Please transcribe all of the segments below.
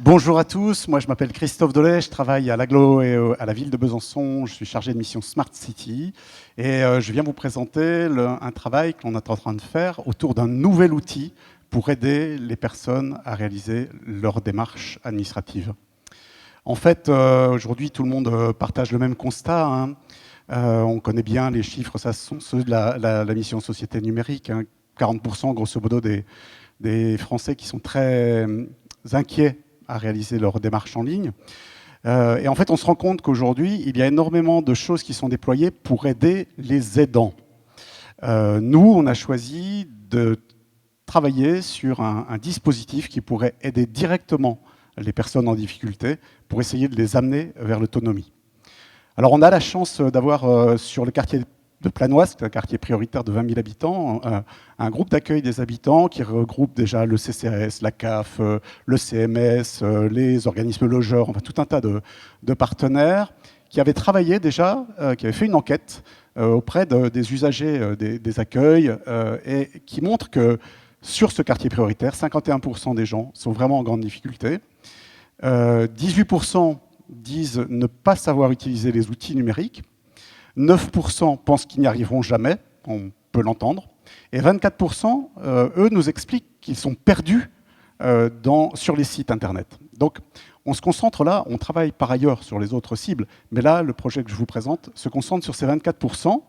Bonjour à tous, moi je m'appelle Christophe Dolay, je travaille à l'Agglo et à la ville de Besançon, je suis chargé de mission Smart City et je viens vous présenter un travail qu'on est en train de faire autour d'un nouvel outil pour aider les personnes à réaliser leurs démarches administratives. En fait, aujourd'hui tout le monde partage le même constat, hein. On connaît bien les chiffres, ça sont ceux de la mission Société numérique, hein. 40% grosso modo des Français qui sont très inquiets à réaliser leurs démarches en ligne. Et en fait, on se rend compte qu'aujourd'hui, il y a énormément de choses qui sont déployées pour aider les aidants. Nous, on a choisi de travailler sur un dispositif qui pourrait aider directement les personnes en difficulté pour essayer de les amener vers l'autonomie. Alors, on a la chance d'avoir sur le quartier de Planoise, c'est un quartier prioritaire de 20 000 habitants, un groupe d'accueil des habitants qui regroupe déjà le CCAS, la CAF, le CMS, les organismes logeurs, enfin tout un tas de partenaires qui avaient travaillé déjà, qui avaient fait une enquête auprès des usagers des accueils et qui montre que sur ce quartier prioritaire, 51% des gens sont vraiment en grande difficulté. 18% disent ne pas savoir utiliser les outils numériques. 9% pensent qu'ils n'y arriveront jamais, on peut l'entendre, et 24%, eux, nous expliquent qu'ils sont perdus sur les sites Internet. Donc, on se concentre là, on travaille par ailleurs sur les autres cibles, mais là, le projet que je vous présente se concentre sur ces 24%.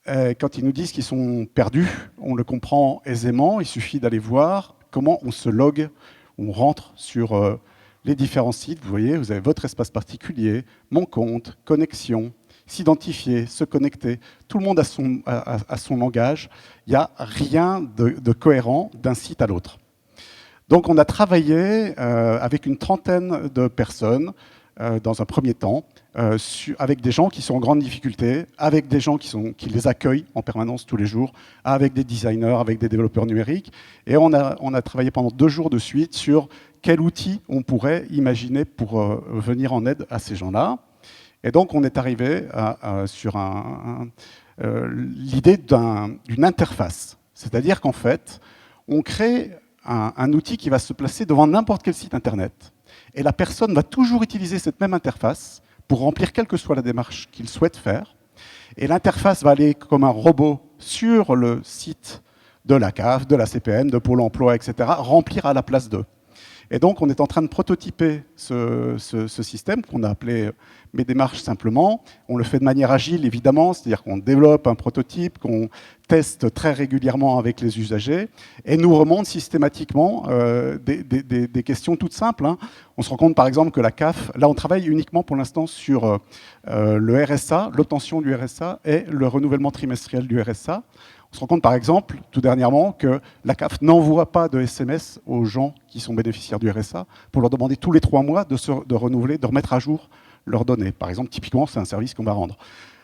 Quand ils nous disent qu'ils sont perdus, on le comprend aisément, il suffit d'aller voir comment on se logue, on rentre sur les différents sites. Vous voyez, vous avez votre espace particulier, mon compte, connexion, s'identifier, se connecter. Tout le monde a son langage. Il n'y a rien de cohérent d'un site à l'autre. Donc on a travaillé avec une trentaine de personnes dans un premier temps, avec des gens qui sont en grande difficulté, avec des gens qui les accueillent en permanence tous les jours, avec des designers, avec des développeurs numériques. Et on a travaillé pendant 2 jours de suite sur quel outil on pourrait imaginer pour venir en aide à ces gens-là. Et donc, on est arrivé sur l'idée d'une interface. C'est-à-dire qu'en fait, on crée un outil qui va se placer devant n'importe quel site Internet. Et la personne va toujours utiliser cette même interface pour remplir quelle que soit la démarche qu'il souhaite faire. Et l'interface va aller comme un robot sur le site de la CAF, de la CPM, de Pôle emploi, etc., remplir à la place d'eux. Et donc, on est en train de prototyper ce système qu'on a appelé Mes démarches simplement. On le fait de manière agile, évidemment, c'est-à-dire qu'on développe un prototype, qu'on teste très régulièrement avec les usagers, et nous remonte systématiquement des questions toutes simples, hein. On se rend compte, par exemple, que la CAF, là, on travaille uniquement pour l'instant sur le RSA, l'obtention du RSA et le renouvellement trimestriel du RSA. On se rend compte, par exemple, tout dernièrement, que la CAF n'envoie pas de SMS aux gens qui sont bénéficiaires du RSA pour leur demander tous les 3 mois de renouveler, de remettre à jour leurs données. Par exemple, typiquement, c'est un service qu'on va rendre.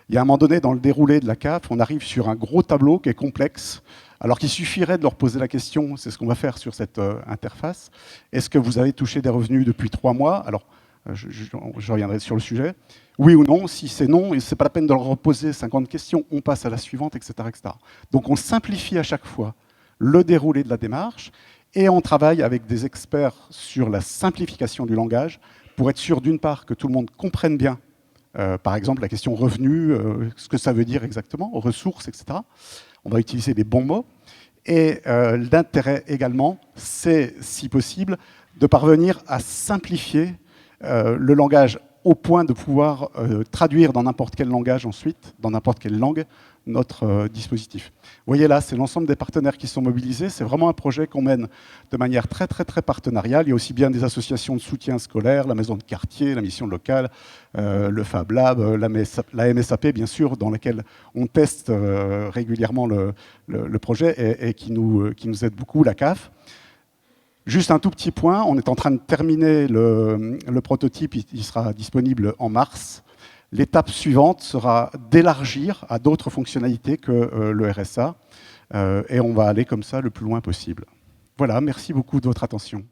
Il y a un moment donné, dans le déroulé de la CAF, on arrive sur un gros tableau qui est complexe, alors qu'il suffirait de leur poser la question, c'est ce qu'on va faire sur cette interface, est-ce que vous avez touché des revenus depuis 3 mois? Alors, je reviendrai sur le sujet. Oui ou non, si c'est non, ce n'est pas la peine de leur reposer 50 questions, on passe à la suivante, etc., etc. Donc on simplifie à chaque fois le déroulé de la démarche et on travaille avec des experts sur la simplification du langage pour être sûr, d'une part, que tout le monde comprenne bien, par exemple, la question revenu, ce que ça veut dire exactement, ressources, etc. On va utiliser les bons mots. Et l'intérêt également, c'est, si possible, de parvenir à simplifier le langage au point de pouvoir traduire dans n'importe quel langage ensuite, dans n'importe quelle langue, notre dispositif. Vous voyez là, c'est l'ensemble des partenaires qui sont mobilisés. C'est vraiment un projet qu'on mène de manière très, très, très partenariale. Il y a aussi bien des associations de soutien scolaire, la maison de quartier, la mission locale, le Fab Lab, la MSAP, bien sûr, dans laquelle on teste régulièrement le projet et qui nous aide beaucoup, la CAF. Juste un tout petit point, on est en train de terminer le prototype, il sera disponible en mars. L'étape suivante sera d'élargir à d'autres fonctionnalités que le RSA, et on va aller comme ça le plus loin possible. Voilà, merci beaucoup de votre attention.